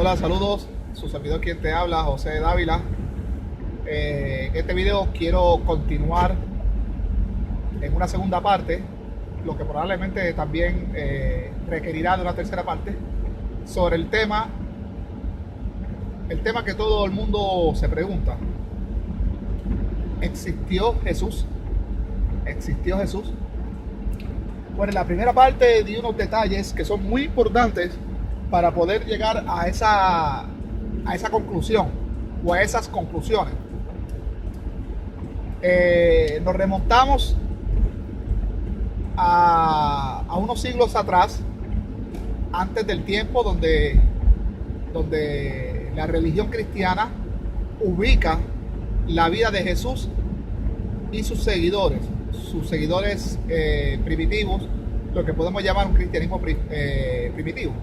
Hola, saludos. Su servidor quien te habla, José Dávila. En este video quiero continuar en una segunda parte, lo que probablemente también requerirá de una tercera parte, sobre el tema que todo el mundo se pregunta. ¿Existió Jesús? ¿Existió Jesús? Bueno, en la primera parte di unos detalles que son muy importantes para poder llegar a esa conclusión o a esas conclusiones. Nos remontamos a unos siglos atrás, antes del tiempo donde la religión cristiana ubica la vida de Jesús y sus seguidores primitivos, lo que podemos llamar un cristianismo primitivo.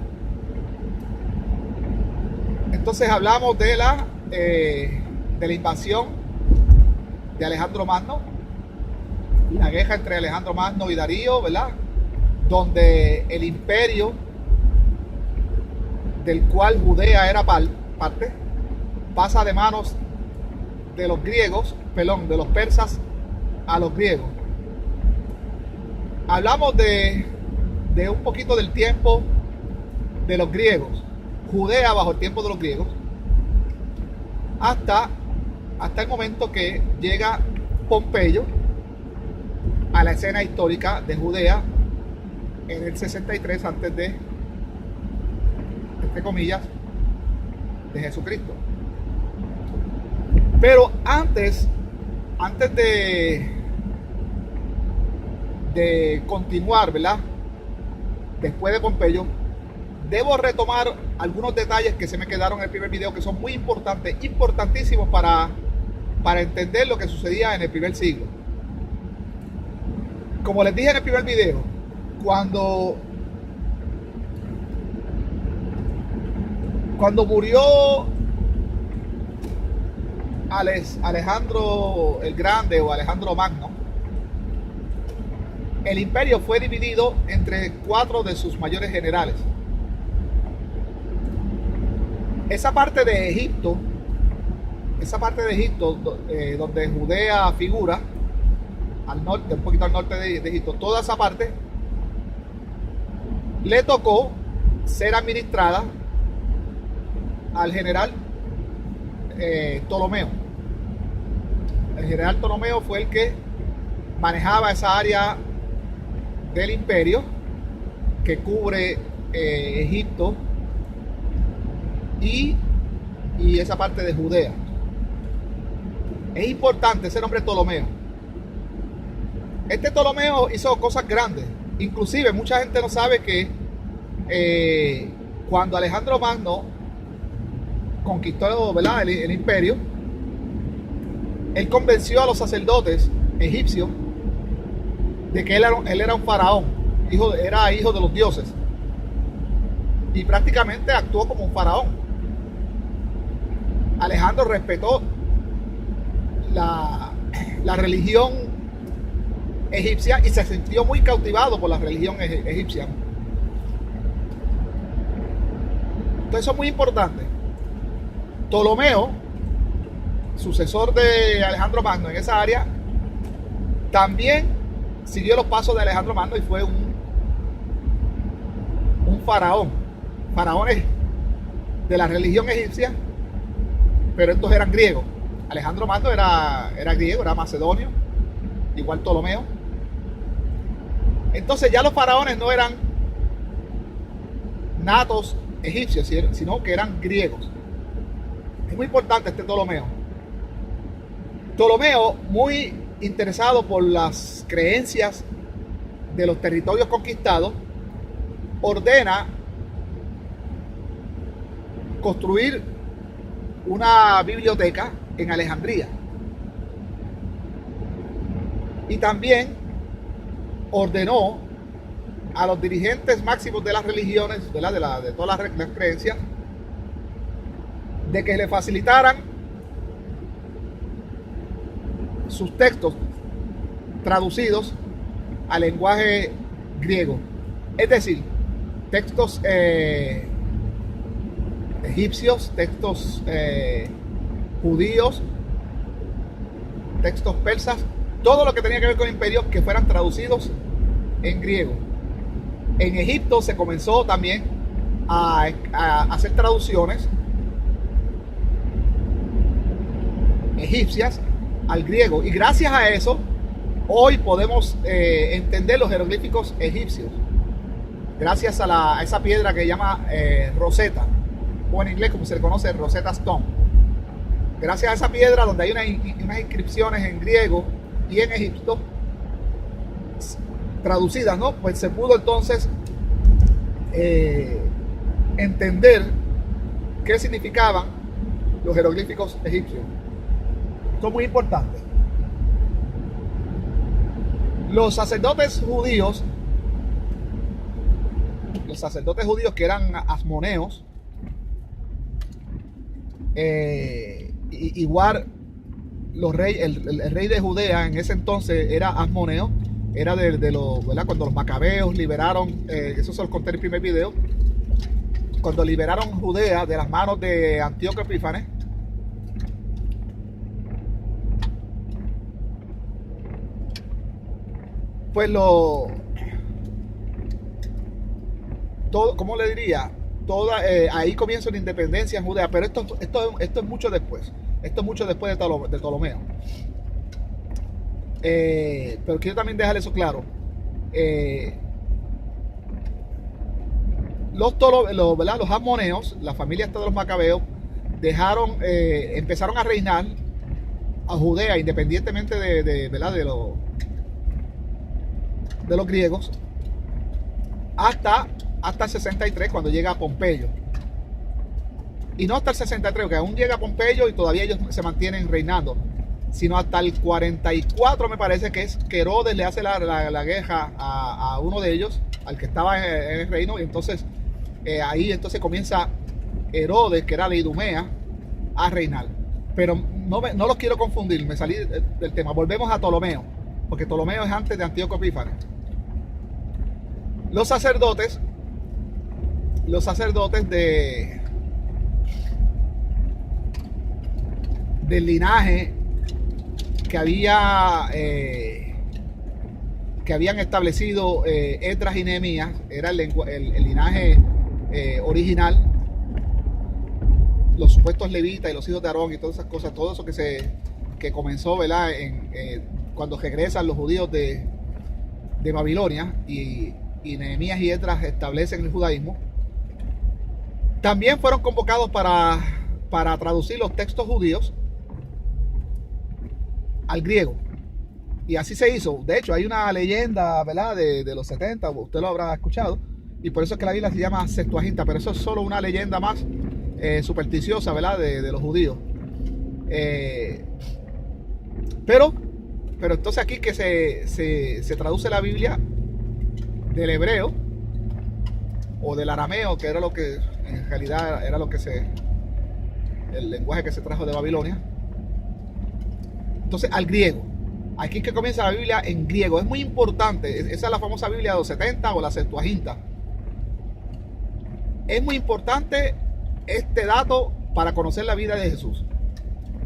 Entonces hablamos de la invasión de Alejandro Magno, la guerra entre Alejandro Magno y Darío, ¿verdad? Donde el imperio del cual Judea era parte, pasa de manos de los griegos, de los persas a los griegos. Hablamos de un poquito del tiempo de los griegos, Judea bajo el tiempo de los griegos, hasta el momento que llega Pompeyo a la escena histórica de Judea en el 63 antes de, entre comillas, de Jesucristo. Pero antes de continuar, ¿verdad? Después de Pompeyo, debo retomar algunos detalles que se me quedaron en el primer video, que son muy importantes, importantísimos para entender lo que sucedía en el primer siglo. Como les dije en el primer video, cuando murió Alejandro el Grande o Alejandro Magno, el imperio fue dividido entre 4 de sus mayores generales. Esa parte de Egipto, donde Judea figura, al norte, un poquito al norte de Egipto, toda esa parte le tocó ser administrada al general Ptolomeo. El general Ptolomeo fue el que manejaba esa área del imperio que cubre Egipto y esa parte de Judea. Es importante ese nombre Ptolomeo. Este Ptolomeo hizo cosas grandes. Inclusive mucha gente no sabe que cuando Alejandro Magno conquistó, ¿verdad?, el imperio, él convenció a los sacerdotes egipcios de que él era un faraón, era hijo de los dioses, y prácticamente actuó como un faraón. Alejandro respetó la religión egipcia y se sintió muy cautivado por la religión egipcia. Entonces eso es muy importante. Ptolomeo, sucesor de Alejandro Magno en esa área, también siguió los pasos de Alejandro Magno y fue un faraón. Faraones de la religión egipcia, pero estos eran griegos. Alejandro Magno era griego, era macedonio, igual Ptolomeo. Entonces ya los faraones no eran natos egipcios, sino que eran griegos. Es muy importante este Ptolomeo. Ptolomeo, muy interesado por las creencias de los territorios conquistados, ordena construir una biblioteca en Alejandría. Y también ordenó a los dirigentes máximos de las religiones, de todas las creencias, de que le facilitaran sus textos traducidos al lenguaje griego. Es decir, textos egipcios, textos judíos, textos persas, todo lo que tenía que ver con imperios que fueran traducidos en griego. En Egipto se comenzó también a hacer traducciones egipcias al griego, y gracias a eso hoy podemos entender los jeroglíficos egipcios, gracias a esa piedra que se llama Rosetta, o en inglés como se le conoce, Rosetta Stone. Gracias a esa piedra, donde hay unas inscripciones en griego y en Egipto traducidas, ¿no? Pues se pudo entonces entender qué significaban los jeroglíficos egipcios. Esto es muy importante. Los sacerdotes judíos que eran asmoneos, igual el rey de Judea en ese entonces era asmoneo, era de los, ¿verdad? Cuando los macabeos liberaron, eso se lo conté en el primer video, cuando liberaron Judea de las manos de Antíoco Epífanes, pues ¿cómo le diría? Ahí comienza la independencia en Judea, pero esto es mucho después. Esto es mucho después de Ptolomeo. Pero quiero también dejar eso claro. Los asmoneos, la familia de los macabeos, empezaron a reinar a Judea independientemente de los griegos hasta el 63, cuando llega Pompeyo. Y no hasta el 63, porque aún llega Pompeyo y todavía ellos se mantienen reinando, sino hasta el 44, me parece que es que Herodes le hace la guerra a uno de ellos, al que estaba en el reino, y entonces ahí entonces comienza Herodes, que era de Idumea, a reinar. Pero no los quiero confundir, me salí del tema. Volvemos a Ptolomeo, porque Ptolomeo es antes de Antíoco Epífanes. Los sacerdotes del linaje que habían establecido Esdras y Nehemías, era el linaje original, los supuestos levitas y los hijos de Aarón y todas esas cosas, todo eso que comenzó, ¿verdad? Cuando regresan los judíos de Babilonia y Nehemías y Esdras establecen el judaísmo. También fueron convocados para traducir los textos judíos al griego. Y así se hizo. De hecho, hay una leyenda, ¿verdad? De los 70, usted lo habrá escuchado. Y por eso es que la Biblia se llama Septuaginta. Pero eso es solo una leyenda más supersticiosa, ¿verdad? De los judíos. Pero entonces aquí que se traduce la Biblia del hebreo o del arameo, que era lo que en realidad era el lenguaje que se trajo de Babilonia. Entonces al griego. Aquí es que comienza la Biblia en griego. Es muy importante. Esa es la famosa Biblia de los 70 o la Septuaginta. Es muy importante este dato para conocer la vida de Jesús.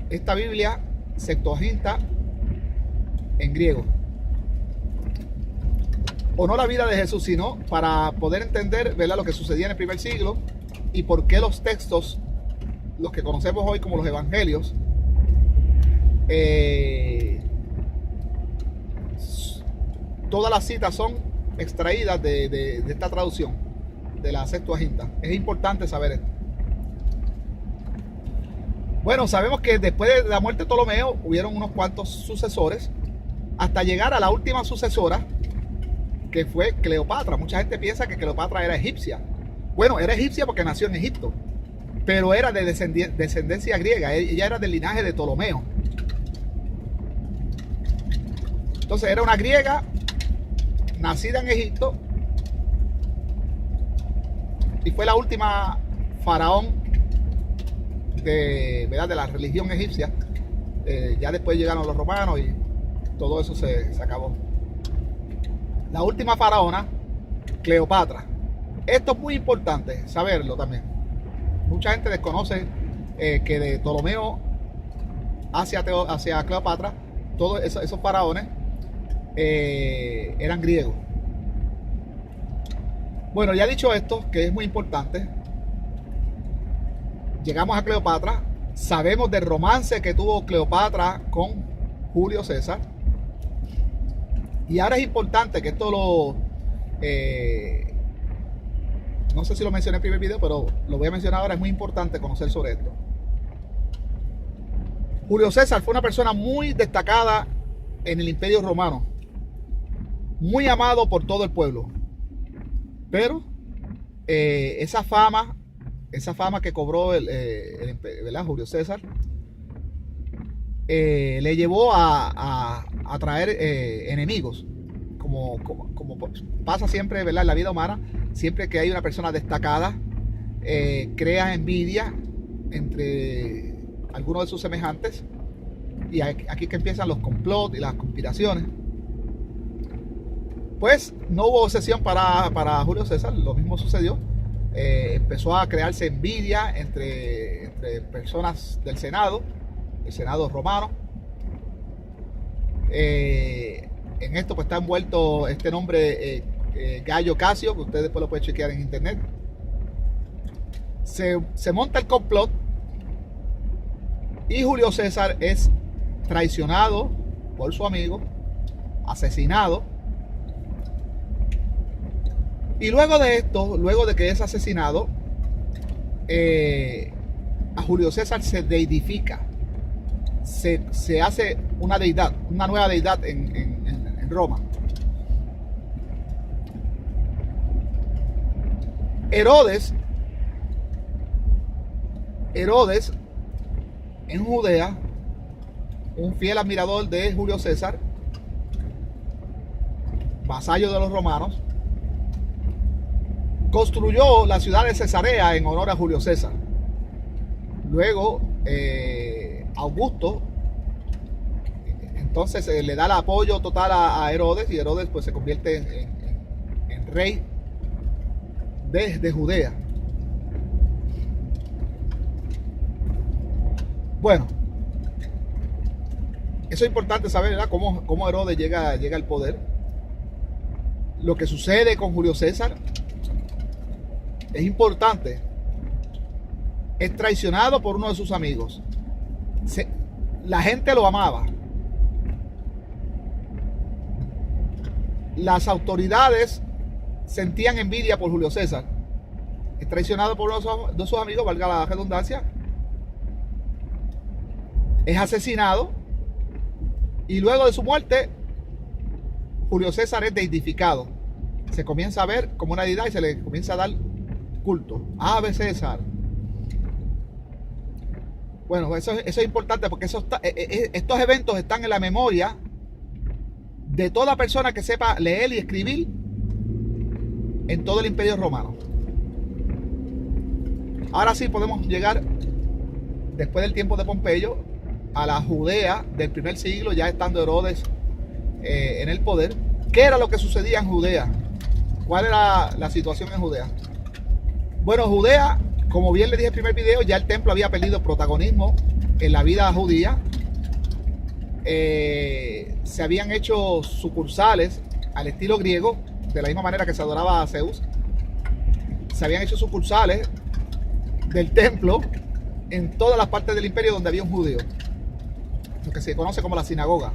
Esta Biblia Septuaginta en griego. O no la vida de Jesús, sino para poder entender, ¿verdad?, lo que sucedía en el primer siglo y por qué los textos, los que conocemos hoy como los evangelios, todas las citas son extraídas de esta traducción de la Septuaginta. Es importante saber esto. Bueno, sabemos que después de la muerte de Ptolomeo hubieron unos cuantos sucesores hasta llegar a la última sucesora, que fue Cleopatra. Mucha gente piensa que Cleopatra era egipcia. Bueno, era egipcia porque nació en Egipto, pero era de descendencia griega. Ella era del linaje de Ptolomeo. Entonces era una griega nacida en Egipto y fue la última faraón de la religión egipcia. Ya después llegaron los romanos y todo eso se acabó. La última faraona, Cleopatra. Esto es muy importante saberlo también. mucha gente desconoce que de Ptolomeo hacia Cleopatra, todos esos faraones eran griegos. Bueno, ya dicho esto, que es muy importante, llegamos a Cleopatra, sabemos del romance que tuvo Cleopatra con Julio César, y ahora es importante que esto no sé si lo mencioné en el primer video, pero lo voy a mencionar ahora, es muy importante conocer sobre esto. Julio César fue una persona muy destacada en el Imperio Romano, muy amado por todo el pueblo, pero esa fama que cobró ¿verdad? Julio César le llevó a traer enemigos, como pasa siempre, ¿verdad? En la vida humana. Siempre que hay una persona destacada, crea envidia entre algunos de sus semejantes, y aquí que empiezan los complots y las conspiraciones. Pues no hubo obsesión para Julio César, lo mismo sucedió. Empezó a crearse envidia entre personas del Senado, el Senado romano. En esto pues está envuelto este nombre Gallo Casio, que ustedes después lo pueden chequear en internet. Se monta el complot y Julio César es traicionado por su amigo, asesinado. Y luego de esto, luego de que es asesinado, a Julio César se deidifica, se hace una deidad, una nueva deidad en Roma. Herodes en Judea, un fiel admirador de Julio César, vasallo de los romanos, construyó la ciudad de Cesarea en honor a Julio César. Luego Augusto entonces le da el apoyo total a Herodes, y Herodes pues se convierte en rey de Judea. Bueno, eso es importante saber, ¿verdad? Cómo Herodes llega al poder. Lo que sucede con Julio César es importante. Es traicionado por uno de sus amigos. La gente lo amaba. Las autoridades sentían envidia por Julio César. Es traicionado por uno de sus amigos, valga la redundancia. Es asesinado. Y luego de su muerte, Julio César es deidificado. Se comienza a ver como una deidad y se le comienza a dar culto. Ave César. Bueno, eso es importante, porque estos eventos están en la memoria de toda persona que sepa leer y escribir en todo el Imperio Romano. Ahora sí podemos llegar, después del tiempo de Pompeyo, a la Judea del primer siglo, ya estando Herodes en el poder. ¿Qué era lo que sucedía en Judea? ¿Cuál era la situación en Judea? Bueno, Judea, como bien le dije en el primer video, ya el templo había perdido protagonismo en la vida judía. Se habían hecho sucursales al estilo griego, de la misma manera que se adoraba a Zeus. Se habían hecho sucursales del templo en todas las partes del imperio donde había un judío, lo que se conoce como la sinagoga.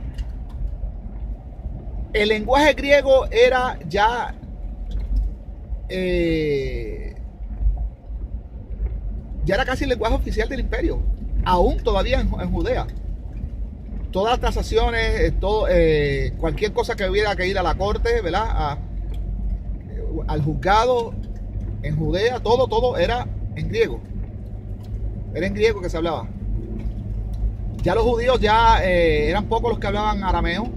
El lenguaje griego era ya era casi el lenguaje oficial del imperio, aún todavía en Judea. Todas las tasaciones, cualquier cosa que hubiera que ir a la corte, ¿verdad? Al juzgado en Judea, todo era en griego. Era en griego que se hablaba. Ya los judíos eran pocos los que hablaban arameo.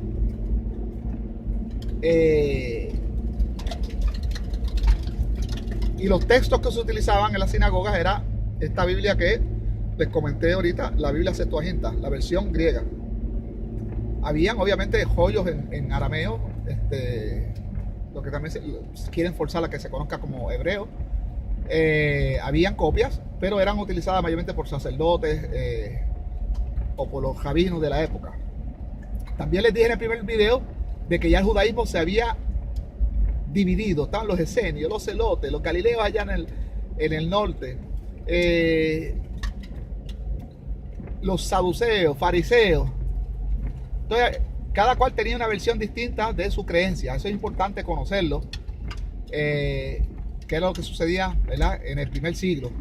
Y los textos que se utilizaban en las sinagogas era esta Biblia que les comenté ahorita, la Biblia Septuaginta, la versión griega. Habían obviamente joyos en arameo, lo que también quieren forzar a que se conozca como hebreo. Habían copias pero eran utilizadas mayormente por sacerdotes o por los rabinos de la época. También les dije en el primer video de que ya el judaísmo se había dividido. Estaban los esenios, los celotes, los galileos allá en el norte, los saduceos, fariseos. Entonces, cada cual tenía una versión distinta de su creencia. Eso es importante conocerlo, que era lo que sucedía, ¿verdad?, en el primer siglo.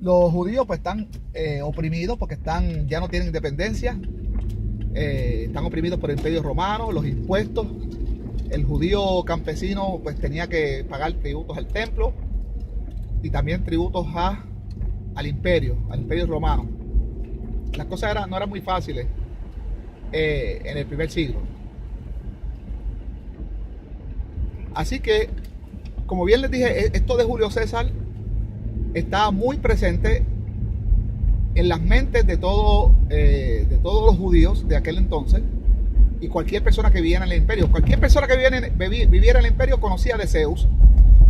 Los judíos pues están oprimidos porque ya no tienen independencia. Están oprimidos por el Imperio Romano, los impuestos. El judío campesino pues tenía que pagar tributos al templo y también tributos al imperio romano. Las cosas no eran muy fáciles en el primer siglo. Así que, como bien les dije, esto de Julio César está muy presente en las mentes de todos los judíos de aquel entonces y cualquier persona que viviera en el imperio. Cualquier persona que viviera en el imperio conocía de Zeus,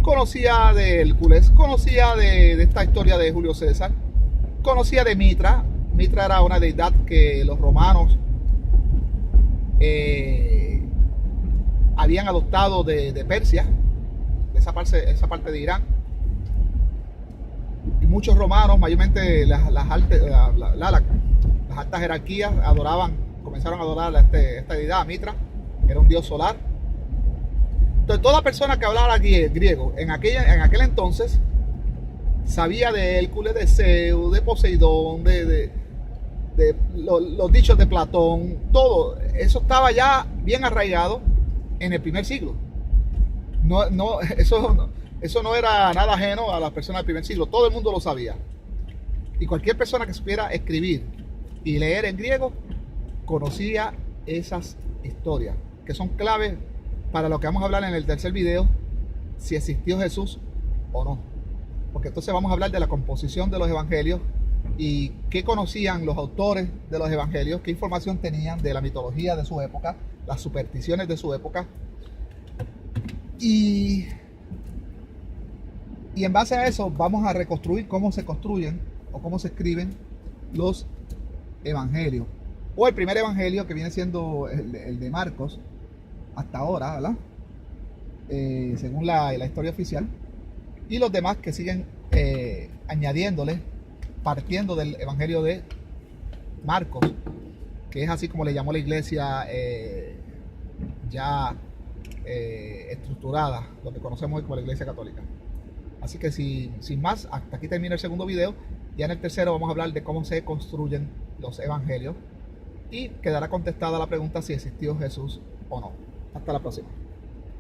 conocía de Hércules, conocía de esta historia de Julio César, conocía de Mitra. Mitra era una deidad que los romanos habían adoptado de Persia, de esa parte de Irán. Y muchos romanos, mayormente las altas jerarquías, comenzaron a adorar a esta deidad, Mitra, que era un dios solar. Entonces, toda persona que hablara griego en aquel entonces sabía de Hércules, de Zeus, de Poseidón, de los dichos de Platón. Todo eso estaba ya bien arraigado en el primer siglo. Eso no era nada ajeno a las personas del primer siglo. Todo el mundo lo sabía. Y cualquier persona que supiera escribir y leer en griego conocía esas historias, que son claves para lo que vamos a hablar en el tercer video, si existió Jesús o no. Porque entonces vamos a hablar de la composición de los evangelios y qué conocían los autores de los evangelios, qué información tenían de la mitología de su época, las supersticiones de su época. Y en base a eso vamos a reconstruir cómo se construyen o cómo se escriben los evangelios. O el primer evangelio, que viene siendo el de Marcos, hasta ahora, ¿verdad? Según la historia oficial. Y los demás que siguen añadiéndole, partiendo del evangelio de Marcos, que es así como le llamó la iglesia ya estructurada, lo que conocemos hoy como la iglesia católica. Así que sin más, hasta aquí termina el segundo video. Ya en el tercero vamos a hablar de cómo se construyen los evangelios y quedará contestada la pregunta si existió Jesús o no. Hasta la próxima.